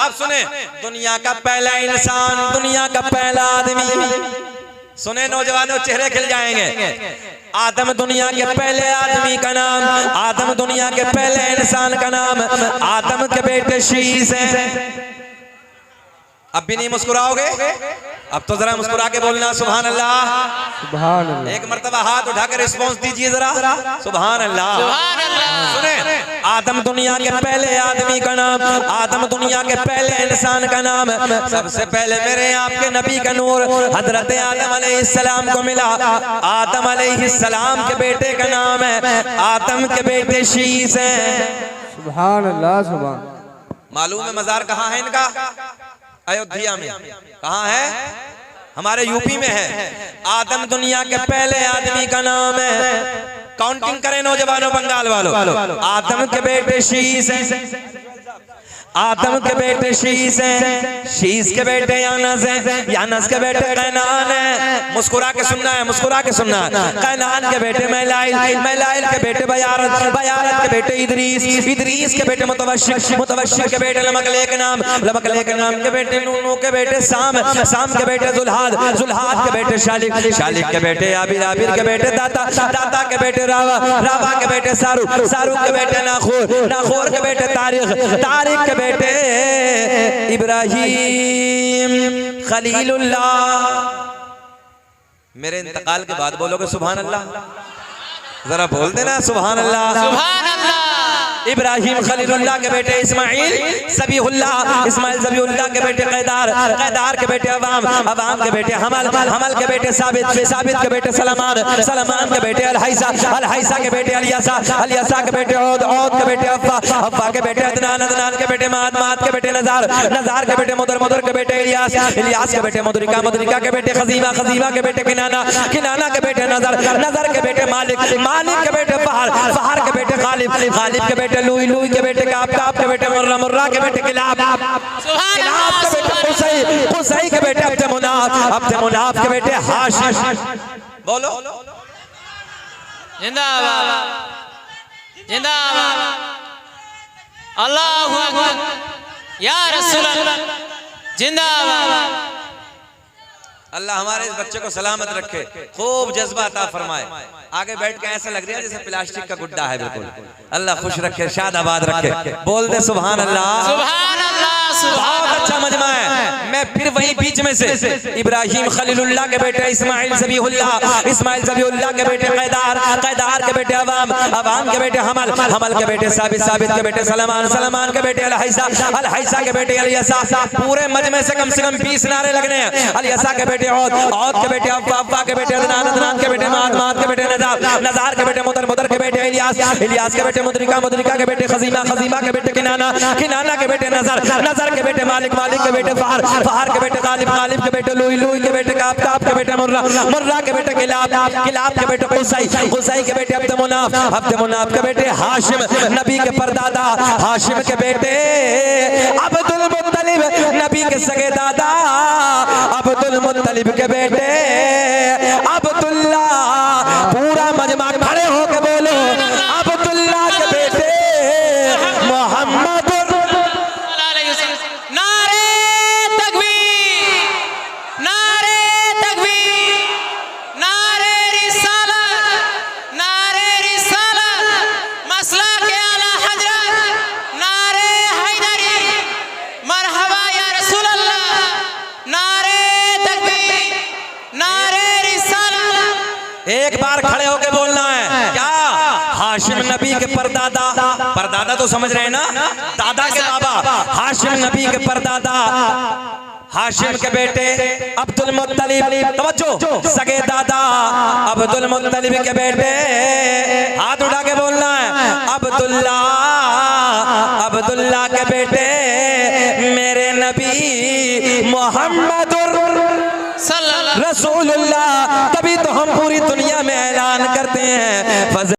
अब सुने, दुनिया का पहला इंसान, दुनिया का पहला आदमी, सुने नौजवानों चेहरे खिल जाएंगे। आदम दुनिया के पहले आदमी का नाम, आदम दुनिया के पहले इंसान का नाम आदम के बेटे शीश है। अब भी नहीं मुस्कुराओगे? अब तो जरा मुस्कुरा के बोलना सुभान अल्लाह, सुभान अल्लाह। एक मर्तबा हाथ उठाकर रिस्पॉन्स दीजिए जरा, सुभान अल्लाह, सुभान अल्लाह। सुने, आदम दुनिया के पहले आदमी का नाम, आदम दुनिया के पहले इंसान का नाम। सबसे पहले मेरे आपके नबी का नूर हजरत आदम अलैहिस्सलाम को मिला। आदम अलैहिस्सलाम के बेटे का नाम है आदम के बेटे शीश है। सुभान अल्लाह, सुभान। मालूम है मजार कहाँ है इनका? अयोध्या में। कहाँ है? हमारे यूपी में है। आदम दुनिया के पहले आदमी का नाम है। काउंटिंग करें नौजवानों, बंगाल वालों। आदम के बेटे शीश है, आदम के बेटे शीश है, शीश के बेटे यानस है, यानस के बेटे कैनान है। मुस्कुरा के सुनना है, मुस्कुरा के सुनना है। कैनान के बेटे मैलाइल, मैलाइल के बेटे बयारत, बयारत के बेटे इदरीस, इदरीस के बेटे मुतवश्शिर, मुतवश्शिर के बेटे लमकलेक नाम, लमकलेक नाम के बेटे नूनू के बेटे साम, साम के बेटे जुल्हाद, जुल्हाद के बेटे शालिक, शालिक के बेटे आबिर, आबिर के बेटे दाता, दाता के बेटे रावा, रावा के बेटे सारुक, सारुक के बेटे नाखोर, नाखोर के बेटे तारिक, तारिक के बेटे इब्राहिम खलीलुल्लाह। मेरे इंतकाल के बाद बोलोगे सुभान अल्लाह? जरा बोल देना सुभान अल्लाह, सुभान अल्लाह। इब्राहिम खलीलुल्लाह के बेटे इस्माइल ज़बीहुल्लाह, इस्माइल ज़बीहुल्लाह के बेटे कैदार, कैदार के बेटे अवाम, अवाम के बेटे हमल, हमल के बेटे साबित, साबित के बेटे सलमान, सलमान के बेटे अलहैसा, अलहैसा के बेटे अलियासा, अलियासा के बेटे औद, औद के बेटे अफ़्फ़ा, अफ़्फ़ा के बेटे अदनान, अदनान के बेटे माद, माद के बेटे नज़ार, नज़ार के बेटे मुदर, मुदर के बेटे इलियास, इलियास के बेटे मुदरिका, मुदरिका के बेटे खज़ीमा, खज़ीमा के बेटे किनाना, किनाना के बेटे नज़र, नज़र के बेटे मालिक, मालिक के बेटे फहर, फहर के बेटे गालिब, गालिब के बेटे लुई, लुई के बेटे काब, काब के बेटे मुर्रा, मुर्रा के बेटे किलाब, किलाब के बेटे कुसै, कुसै के बेटे अब्द मुनाफ, अब्द मुनाफ के बेटे हाशिम। बोलो जिंदाबाद, जिंदाबाद, अल्लाहु अकबर, या रसूल अल्लाह, जिंदाबाद। अल्लाह हमारे इस बच्चे को सलामत रखे, खूब जज्बा अता फरमाए। आगे बैठ के ऐसा लग रहा है जैसे प्लास्टिक का गुड्डा है बिल्कुल। अल्लाह खुश रखे, शाद आबाद रखे। बोल दे सुभान अल्लाह, सुभान अल्लाह। बहुत अच्छा मजमा है। मैं फिर वही बीच में से इब्राहिम खलीलुल्लाह के बेटे इस्माइल ज़बीहुल्लाह, इस्माइल ज़बीहुल्लाह के बेटे कैदार, कैदार के बेटे अवाम, अवाम के बेटे हमल, हमल के बेटे साबित, साबित के बेटे सलमान, सलमान के बेटे अलहैसा, अलहैसा के बेटे अलियासा। पूरे मजमे से कम 20 नारे लगने हैं। अलियासा के बेटे औद, औद के बेटे अफ़्फ़ा, अफ़्फ़ा के बेटे अदनान, अदनान के बेटे माद, माद के बेटे नज़ार, नज़ार के बेटे मुदर, मुदर के बेटे इलियास, इलियास के बेटे मुदरिका, मुदरिका के बेटे खज़ीमा, खज़ीमा के बेटे किनाना, किनाना के बेटे नज़र, नज़र के बेटे मालिक, मालिक के बेटे फहर, फहर के बेटे गालिब, गालिब के बेटे लुई, लुई के बेटे काब, काब के बेटे मुर्रा, मुर्रा के बेटे किलाब, किलाब के बेटे कुसै, कुसै के बेटे अब्द मुनाफ, अब्द मुनाफ के बेटे हाशिम, नबी के परदादा हाशिम के बेटे अब्दुल मुत्तलिब, नबी के सगे दादा अब्दुल मुत्तलिब के बेटे अब्दुल्लाह। पूरा मजमा खड़े होकर बोलो अब्दुल्लाह के बेटे मोहम्मद। एक बार खड़े होके बोलना है क्या? हाशिम नबी के परदादा, परदादा तो समझ रहे हैं ना, दादा के बाबा हाशिम नबी के परदादा, हाशिम के बेटे अब्दुल मुत्तलिब, तवज्जो, सगे दादा अब्दुल मुत्तलिब के बेटे, हाथ उठा के बोलना है अब्दुल्लाह, अब्दुल्लाह के बेटे मेरे नबी मोहम्मदुर रसूलुल्लाह। तभी तो हम पूरी दुनिया में ऐलान करते